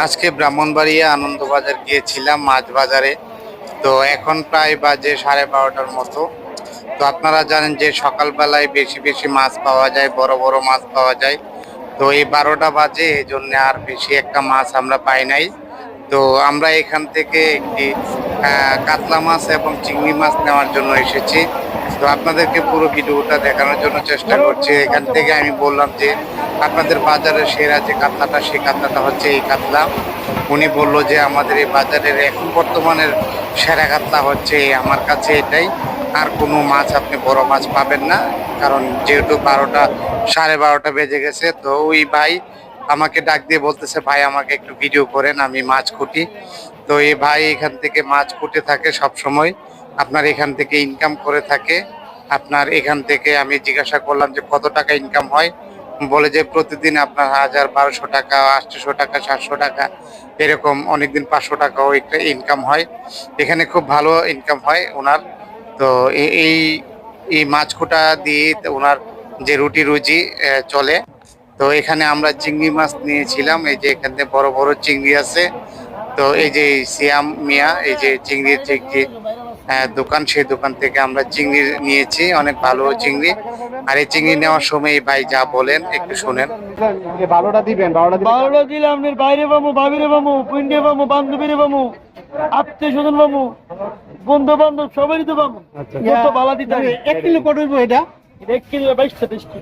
আজকে ব্রাহ্মণবাড়িয়া আনন্দবাজার গিয়েছিলাম মাছ বাজারে। তো এখন প্রায় বাজে 12:30টার মতো। তো আপনারা জানেন যে সকালবেলায় বেশি বেশি মাছ পাওয়া যায়, বড় বড় মাছ পাওয়া যায়। তো এই 12টা বাজে, এই জন্য আর বেশি একটা মাছ আমরা পাই নাই। তো আমরা এখান থেকে একটি কাতলা মাছ এবং চিংড়ি মাছ নেওয়ার জন্য এসেছি। তো আপনাদেরকে পুরো ভিডিওটা দেখানোর জন্য চেষ্টা করছি। এখান থেকে আমি বললাম যে আপনাদের বাজারের সেরা যে কাতলাটা, সেই কাতলাটা হচ্ছে এই কাতলা। উনি বললো যে আমাদের এই বাজারের এখন বর্তমানের সেরা কাতলা হচ্ছে আমার কাছে এটাই। আর কোনো মাছ আপনি বড় মাছ পাবেন না, কারণ যেহেতু 12টা 12:30 বেজে গেছে। তো ওই ভাই আমাকে ডাক দিয়ে বলতেছে, ভাই আমাকে একটু ভিডিও করেন, আমি মাছ কুটি। তো এই ভাই এখান থেকে মাছ কুটে থাকে সব সময়, আপনার এখান থেকে ইনকাম করে থাকে। আপনার এখান থেকে আমি জিজ্ঞাসা করলাম যে কত টাকা ইনকাম হয়। বলে যে প্রতিদিন আপনার 1000 1200 টাকা, 800 টাকা, 700 টাকা, এরকম অনেকদিন 500 টাকাও একটা ইনকাম হয়। এখানে খুব ভালো ইনকাম হয় ওনার। তো এই এই মাছ কোটা দিয়ে ওনার যে রুটি রুজি চলে। তো এখানে আমরা চিংড়ি মাছ নিয়েছিলাম, এই যে এখানে বড় বড় চিংড়ি আছে। তো এই যে সিয়াম মিয়া, এই যে চিংড়ির যে একটি দোকান, সেই দোকান থেকে আমরা চিংড়ি নিয়েছি, অনেক ভালো চিংড়ি। আর এই চিংড়ি নেওয়ার সময় এই ভাই যা বলেন একটু শোনেন। 12টা দিবেন, 12টা দিলে আপনার বাইরে পাবো, ভাবিরে পাবো, পিন্ডে পাবো, বান্ধবীরে পাবো, আত্মীয় স্বজন পাবো, বন্ধু বান্ধব সবারই তো পাবো। বালা দিতে 1 কিলো কত হইব এটা? 1 কিলো 22 টা।